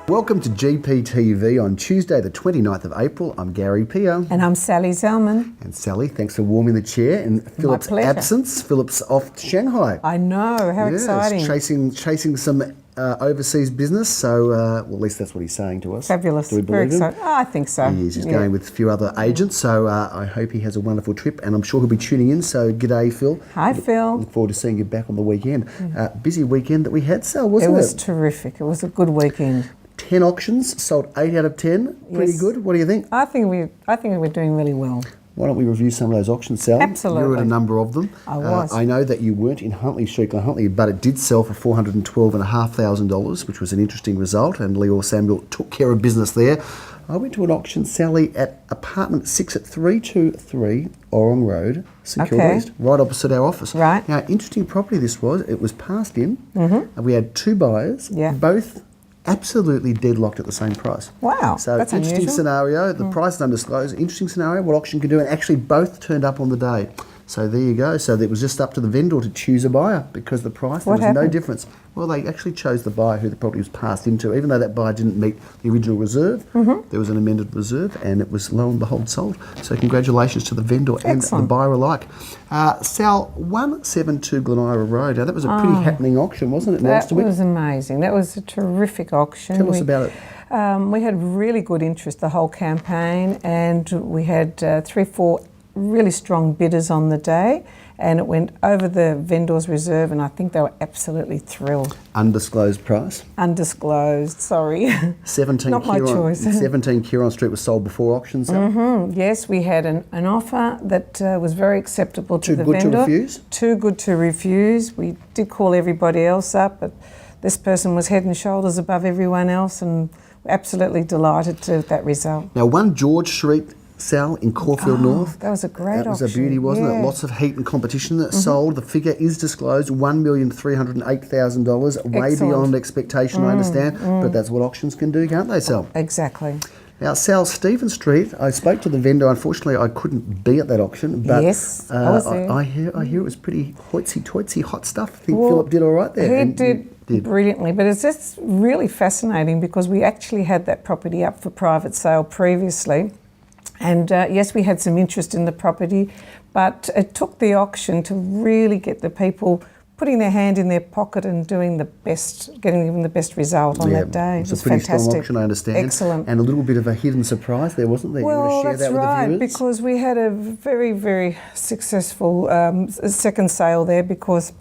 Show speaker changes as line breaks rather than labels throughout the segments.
Welcome to GPTV on Tuesday the 29th of April. I'm Gary Pio.
And I'm Sally Zellman.
And Sally, thanks for warming the chair in Philip's absence. Philip's off to Shanghai.
I know, how exciting.
Chasing some overseas business, so well, at least that's what he's saying to us.
Fabulous.
Do we believe him?
Oh, I think so.
He is. He's going with a few other agents, so I hope he has a wonderful trip, and I'm sure he'll be tuning in, so g'day, Phil.
Hi, Phil.
Look forward to seeing you back on the weekend. Busy weekend that we had, Sal, wasn't it?
It was terrific. It was a good weekend.
10 auctions, sold 8 out of 10. Pretty good. What do you think?
I think we're doing really well.
Why don't we review some of those auctions, Sal?
Absolutely.
You were at a number of them.
I was.
I know that you weren't in Huntley Street, Huntley, but it did sell for $412,500, which was an interesting result, and Leo Samuel took care of business there. I went to an auction, Sally, at apartment 6 at 323 Orong Road, St Kilda East, right opposite our office.
Right.
Now, interesting property this was. It was passed in. And we had 2 buyers, both absolutely deadlocked at the same price.
Wow,
so
that's
interesting
unusual.
scenario. The price is undisclosed. Interesting scenario. What auction can do, and actually both turned up on the day. So there you go. So it was just up to the vendor to choose a buyer because the price, there was no difference. Well, they actually chose the buyer who the property was passed into, even though that buyer didn't meet the original reserve. There was an amended reserve, and it was lo and behold sold. So congratulations to the vendor and the buyer alike. Sal, 172 Glenira Road. Now, that was a pretty happening auction, wasn't it?
That was amazing. That was a terrific auction.
Tell us about it.
We had really good interest the whole campaign, and we had 3-4 really strong bidders on the day, and it went over the vendor's reserve, and I think they were absolutely thrilled.
Undisclosed price?
Undisclosed, sorry.
17
Not my choice.
17 Kieran Street was sold before auction, so?
Yes, we had an offer that was very acceptable to the vendor.
Too good to refuse?
Too good to refuse. We did call everybody else up, but this person was head and shoulders above everyone else, and we're absolutely delighted to that result.
Now, 1 George Street, Sal, in Caulfield North.
That was a great auction.
That was a beauty, wasn't it? Lots of heat and competition that sold. The figure is disclosed, $1,308,000, way beyond expectation, I understand. But that's what auctions can do, can't they, Sal?
Exactly.
Now, Sal, Stephen Street, I spoke to the vendor. Unfortunately, I couldn't be at that auction. But
yes, I was there.
I hear it was pretty hoitsy-toitsy, hot stuff. I think Philip did all right there.
He did brilliantly, but it's just really fascinating because we actually had that property up for private sale previously. And yes, we had some interest in the property, but it took the auction to really get the people putting their hand in their pocket and doing the best, getting even the best result on that day.
It was a pretty
fantastic.
strong auction, I understand.
Excellent.
And a little bit of a hidden surprise there, wasn't there?
Well,
you want to share
that's
that
right,
with the viewers?
because we had a very, very successful second sale there because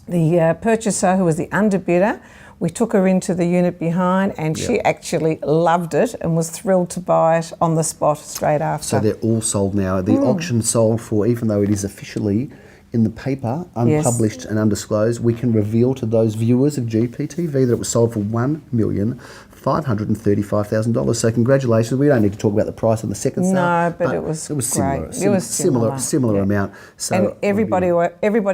the purchaser, who was the underbidder, we took her into the unit behind, and she actually loved it and was thrilled to buy it on the spot straight after.
So they're all sold now. The auction sold for, even though it is officially in the paper, unpublished and undisclosed, we can reveal to those viewers of GPTV that it was sold for $1,535,000. So congratulations. We don't need to talk about the price on the second sale.
No, but it was
similar.
great. It was
similar amount. So
and everybody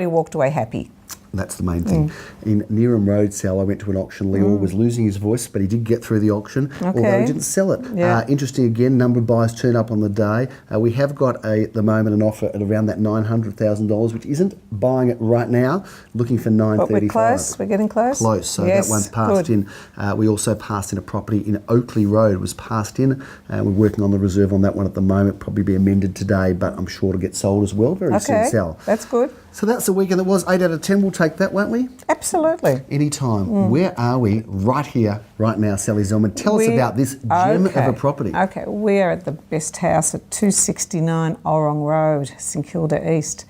walked away happy.
That's the main thing. In Neeram Road, Sal, I went to an auction. Leor was losing his voice, but he did get through the auction, although he didn't sell it. Interesting again, number of buyers turned up on the day. We have got at the moment an offer at around that $900,000, which isn't buying it right now, looking for $935,000.
But we're close, we're getting close.
Close, so that one's passed in. We also passed in a property in Oakley Road, was passed in. We're working on the reserve on that one at the moment, probably be amended today, but I'm sure it'll get sold as well very soon, Sal.
That's good.
So that's the weekend that was. 8 out of 10, we'll take that, won't we?
Absolutely.
Anytime. Where are we? Right here, right now, Sally Zellman. Tell us about this gem of a property.
Okay, we are at the best house at 269 Orong Road, St Kilda East.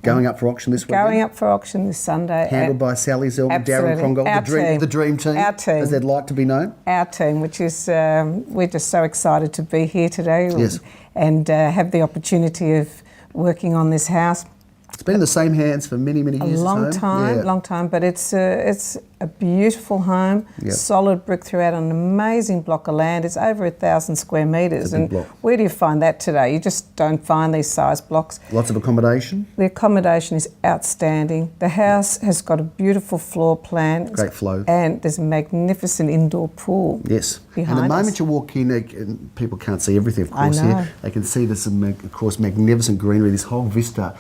Going up for auction this weekend?
Going up for auction this Sunday.
Handled by Sally Zellman, Darren Crongold, the dream team,
our team,
as they'd like to be known.
Our team, which is, we're just so excited to be here today and have the opportunity of working on this house.
It's been in the same hands for many, many years.
A long time, but it's a beautiful home, solid brick throughout, an amazing block of land. It's over 1,000 square metres. And where do you find that today? You just don't find these size blocks.
Lots of accommodation?
The accommodation is outstanding. The house has got a beautiful floor plan.
Great flow.
And there's a magnificent indoor pool.
Yes. And the moment you walk in, people can't see everything, of course, here. They can see there's some, of course, magnificent greenery. This whole vista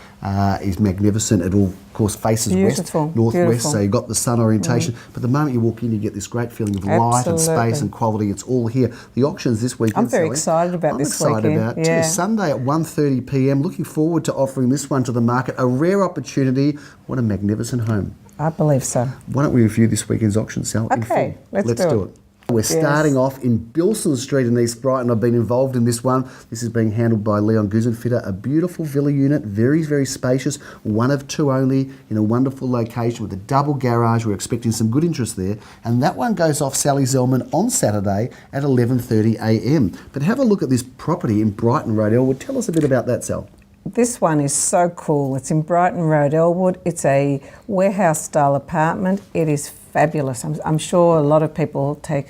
is is magnificent. It all, of course, faces
Beautiful,
west, northwest,
beautiful.
so you've got the sun orientation. But the moment you walk in, you get this great feeling of light and space and quality. It's all here. The auction's this weekend.
I'm very
Sally.
excited about this weekend.
I'm excited about it too. Sunday at 1:30 p.m. Looking forward to offering this one to the market. A rare opportunity. What a magnificent home.
I believe so.
Why don't we review this weekend's auction, Sal?
Okay, let's do it.
We're starting off in Bilson Street in East Brighton. I've been involved in this one. This is being handled by Leon Guzenfitter. A beautiful villa unit, very, very spacious. One of two only in a wonderful location with a double garage. We're expecting some good interest there. And that one goes off Sally Zellman on Saturday at 11:30 a.m. But have a look at this property in Brighton Road, Elwood. Tell us a bit about that, Sal.
This one is so cool. It's in Brighton Road, Elwood. It's a warehouse-style apartment. It is fabulous. I'm sure a lot of people take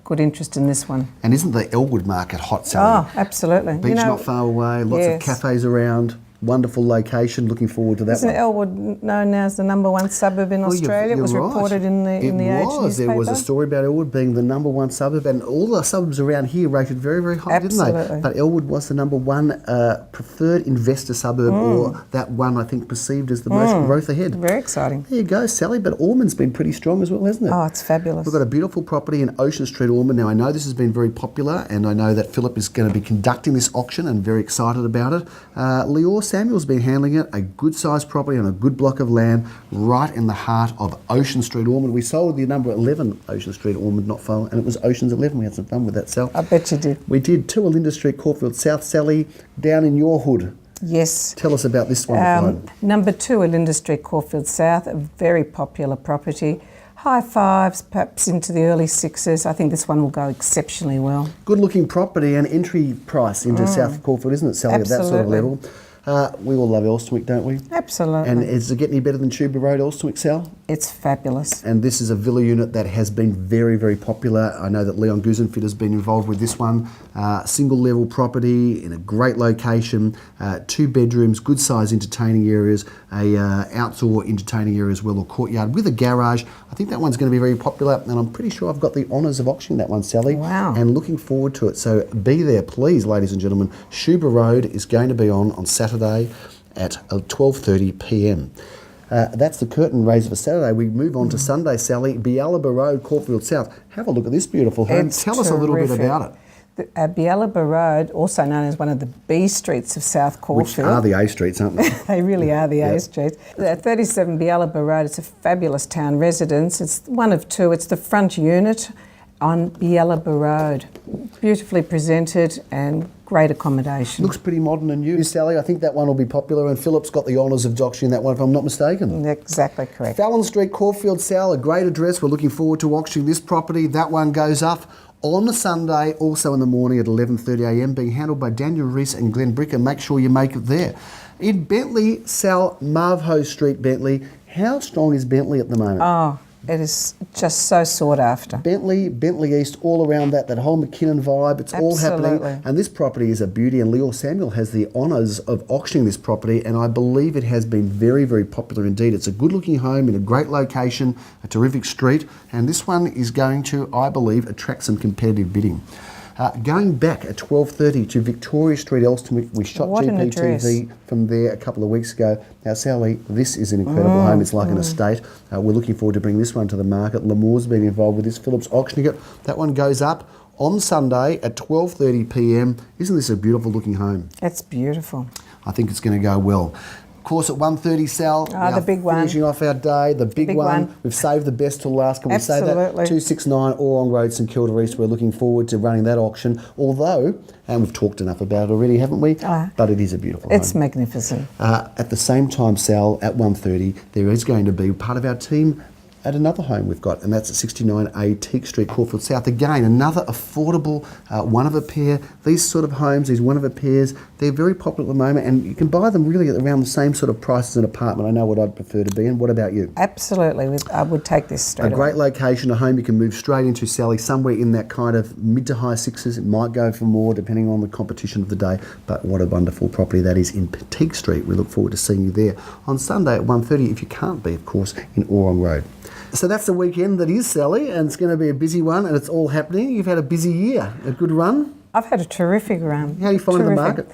good interest in this one.
And isn't the Elwood market hot, Sally?
Oh, absolutely.
Beach not far away, lots of cafes around. Wonderful location. Looking forward to that.
Isn't
one.
Elwood known now as the #1 suburb in Australia? It was reported in the Age newspaper.
There was a story about Elwood being the #1 suburb, and all the suburbs around here rated very, very high, didn't they? But Elwood was the #1 preferred investor suburb, or that one I think perceived as the most growth ahead.
Very exciting.
There you go, Sally. But Ormond's been pretty strong as well, hasn't it?
Oh, it's fabulous.
We've got a beautiful property in Ocean Street, Ormond. Now I know this has been very popular, and I know that Phillip is going to be conducting this auction, and very excited about it. Leor Samuel's been handling it, a good sized property on a good block of land right in the heart of Ocean Street, Ormond. We sold the number 11 Ocean Street, Ormond, not far, and it was Ocean's 11. We had some fun with that, Sal.
I bet you did.
We did. 2 Alinda Street, Caulfield South, Sally, down in your hood.
Yes.
Tell us about this one.
Number 2 Alinda Street, Caulfield South, a very popular property. High 5s, perhaps into the early 6s. I think this one will go exceptionally well.
Good looking property and entry price into South Caulfield, isn't it, Sally, at that sort of level? We all love Elsternwick, don't we?
Absolutely.
And does it get any better than Tuba Road, Elsternwick, Sal?
It's fabulous.
And this is a villa unit that has been very, very popular. I know that Leon Guzenfit has been involved with this one. Single level property in a great location, 2 bedrooms, good size entertaining areas, a outdoor entertaining area as well, or courtyard with a garage. I think that one's going to be very popular, and I'm pretty sure I've got the honours of auctioning that one, Sally.
Wow.
And looking forward to it. So be there, please, ladies and gentlemen. Shuba Road is going to be on Saturday at 12:30 p.m. That's the curtain raiser for Saturday. We move on to Sunday, Sally. Bialaba Road, Caulfield South. Have a look at this beautiful home. Tell us a little bit about it.
Bialaba Road, also known as one of the B streets of South Caulfield.
Which are the A streets, aren't they?
They really are the A streets. 37 Bialaba Road, it's a fabulous town residence. It's one of 2. It's the front unit on Bialaba Road. Beautifully presented and great accommodation.
Looks pretty modern and new, Sally. I think that one will be popular, and Philip's got the honours of auctioning that one, if I'm not mistaken.
Exactly correct.
Fallon Street, Caulfield, Sal, a great address. We're looking forward to auctioning this property. That one goes up on the Sunday, also in the morning at 11:30 a.m, being handled by Daniel Reese and Glenn Bricker. Make sure you make it there. In Bentley, Sal, Marvho Street, Bentley. How strong is Bentley at the moment?
Oh, it is just so sought after.
Bentley East, all around that whole McKinnon vibe. It's all happening. And this property is a beauty, and Leo Samuel has the honours of auctioning this property, and I believe it has been very, very popular indeed. It's a good-looking home in a great location, a terrific street, and this one is going to, I believe, attract some competitive bidding. Going back at 12:30 to Victoria Street, Elsternwick, we shot GPTV from there a couple of weeks ago. Now, Sally, this is an incredible home. It's like an estate. We're looking forward to bringing this one to the market. Lamour's been involved with this. Philip's auctioning it. That one goes up on Sunday at 12:30 p.m. Isn't this a beautiful looking home?
It's beautiful.
I think it's going to go well. Of course, at 1:30, Sal,
the big one.
Finishing off our day, the big one. We've saved the best till last. Can we say that? 269 Orong Road, St Kilda East. We're looking forward to running that auction. Although, and we've talked enough about it already, haven't we? But it is a beautiful home.
It's magnificent.
At the same time, Sal, at 1:30, there is going to be part of our team at another home we've got, and that's at 69A Teak Street, Caulfield South. Again, another affordable one of a pair. These sort of homes, these one of a pairs, they're very popular at the moment, and you can buy them really at around the same sort of price as an apartment. I know what I'd prefer to be in. What about you?
Absolutely. I would take this straight away.
A great location, a home you can move straight into, Sally, somewhere in that kind of mid to high 6s. It might go for more depending on the competition of the day, but what a wonderful property that is in Teak Street. We look forward to seeing you there on Sunday at 1:30, if you can't be, of course, in Orong Road. So that's the weekend that is, Sally, and it's going to be a busy one, and it's all happening. You've had a busy year, a good run.
I've had a terrific run.
How are you finding the market?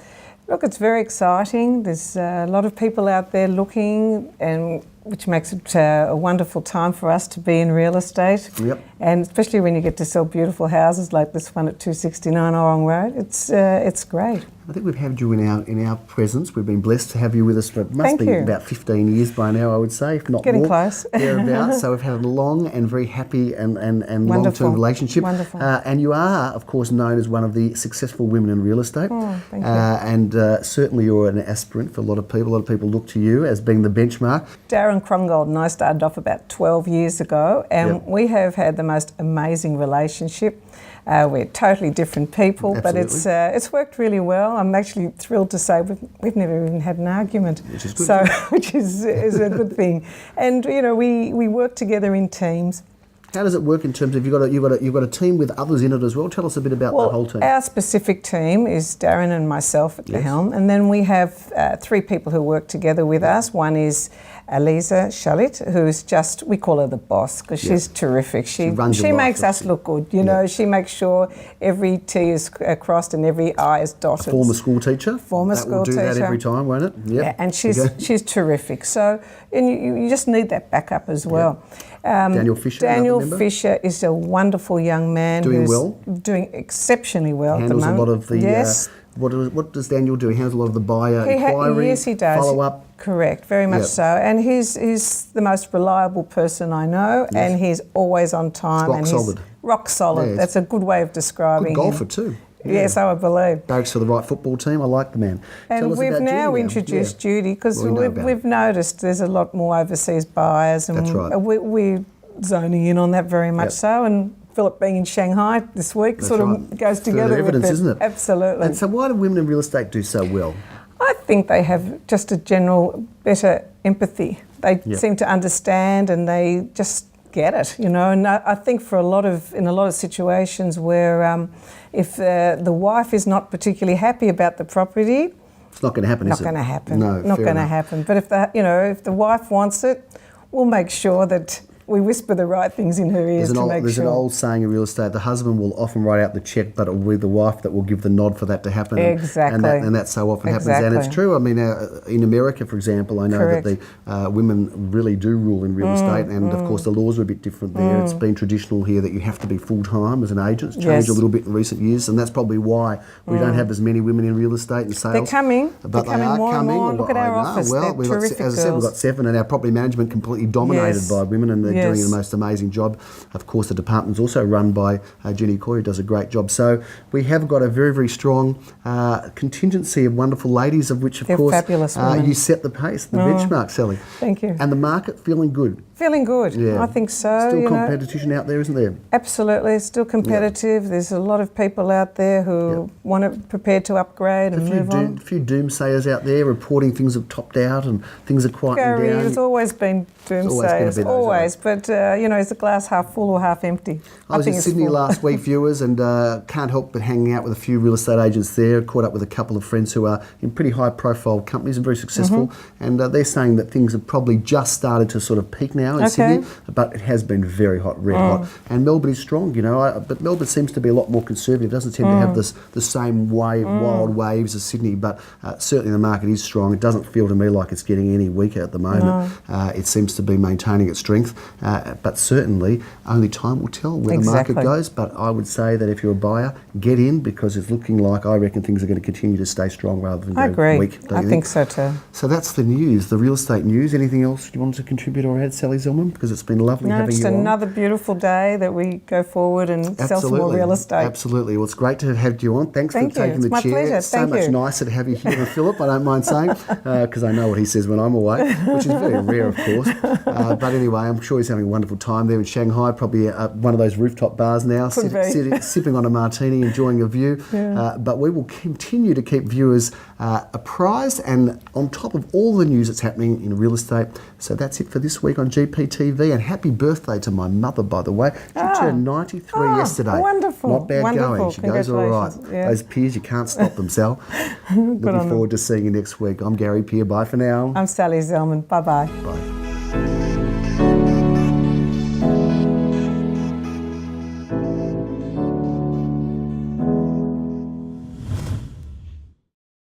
Look, it's very exciting. There's a lot of people out there looking, and which makes it a wonderful time for us to be in real estate.
Yep.
And especially when you get to sell beautiful houses like this one at 269 Orong Road, it's great.
I think we've had you in our presence. We've been blessed to have you with us for about 15 years by now, I would say, if not
Getting
more.
close.
Thereabouts. So we've had a long and very happy and long-term relationship.
Wonderful.
And you are, of course, known as one of the successful women in real estate.
Oh, thank you.
And certainly you're an aspirant for a lot of people. A lot of people look to you as being the benchmark.
Darren Kromgold and I started off about 12 years ago, and we have had the most amazing relationship. We're totally different people,
Absolutely.
but it's worked really well. I'm actually thrilled to say we've never even had an argument,
which is good.
So which is a good thing. And you know, we work together in teams.
How does it work in terms of you've got a team with others in it as well? Tell us a bit about the whole team.
Our specific team is Darren and myself at the helm, and then we have 3 people who work together with us. One is Aliza Shalit, who's we call her the boss because she's terrific. She makes us look good. You know, she makes sure every T is crossed and every I is dotted.
A former school teacher.
Former school teacher.
That will do that every time, won't it? Yep.
Yeah, and she's terrific. So, and you just need that backup as well.
Yep. Daniel Fisher.
Daniel Fisher is a wonderful young man doing exceptionally well
Handles
at the moment.
a lot of the.
Yes.
What does Daniel do? He handles a lot of the buyer inquiry.
Yes, he does.
Follow up.
Correct, very much so. And he's the most reliable person I know, and he's always on time.
Rock solid.
Rock solid.
Yeah,
that's a good way of describing
good golfer
him.
Too.
Yeah. Yes, I would believe.
Barracks for the right football team. I like the man.
And we've now introduced Judy because we've noticed there's a lot more overseas buyers, and
that's right.
we're zoning in on that very much so. And Phillip being in Shanghai this week goes together
evidence,
with it.
Isn't it?
Absolutely.
And so why do women in real estate do so well?
I think they have just a general better empathy. They seem to understand and they just get it, you know. And I think in a lot of situations where if the wife is not particularly happy about the property,
it's not going to happen.
Not going to happen.
No,
not going to happen. But if the wife wants it, we'll make sure that we whisper the right things in her ears to make sure.
There's an old saying in real estate, the husband will often write out the cheque, but it will be the wife that will give the nod for that to happen.
Exactly.
And that so often happens. And it's true. I mean, in America, for example, I know that the women really do rule in real estate, and of course the laws are a bit different there. It's been traditional here that you have to be full-time as an agent. It's changed a little bit in recent years, and that's probably why we don't have as many women in real estate and sales.
They're coming.
But
They're coming more and more. Look at our office.
Well,
They're terrific
as I said, we've got 7, and our property management completely dominated by women, and they're doing the most amazing job. Of course, the department's also run by Jenny Coy, who does a great job. So we have got a very, very strong contingency of wonderful ladies, of which, of course,
fabulous women.
You set the pace, the benchmark, Sally.
Thank you.
And the market feeling good.
Feeling good. Yeah. I think so.
Still competition out there, isn't there?
Absolutely. It's still competitive. There's a lot of people out there who want to prepare to upgrade and move on.
A few doomsayers out there reporting things have topped out and things are quieting down.
There's always been doomsayers. Always. But, is the glass half full or half empty?
I was in Sydney last week, viewers, and can't help but hanging out with a few real estate agents there. Caught up with a couple of friends who are in pretty high-profile companies and very successful. And they're saying that things have probably just started to sort of peak now in Sydney, but it has been very hot, red hot. And Melbourne is strong, but Melbourne seems to be a lot more conservative. It doesn't tend to have the same wild waves as Sydney, but certainly the market is strong. It doesn't feel to me like it's getting any weaker at the moment. It seems to be maintaining its strength, but certainly only time will tell where the market goes. But I would say that if you're a buyer, get in, because it's looking like, I reckon, things are going to continue to stay strong rather than go weak.
I think so too.
So that's the news, the real estate news. Anything else you wanted to contribute or add, Sally Zillman? Because it's been lovely having you on.
Just another beautiful day that we go forward and sell some more real estate.
Absolutely. Well, it's great to have had you on. Thanks for taking the chair.
It's my pleasure.
It's so much nicer to have you here than Phillip, I don't mind saying, because I know what he says when I'm away, which is very rare, of course. But anyway, I'm sure he's having a wonderful time there in Shanghai, probably one of those rooftop bars now, sipping on a martini, enjoying a view. But we will continue to keep viewers apprised and on top of all the news that's happening in real estate. So that's it for this week on GPTV, and happy birthday to my mother, by the way. She turned 93 yesterday.
Wonderful.
Not bad going. She goes all right.
Yeah.
Those peers, you can't stop them, Sal. Looking forward to seeing you next week. I'm Gary Peer. Bye for now.
I'm Sally Zellman. Bye-bye.
Bye.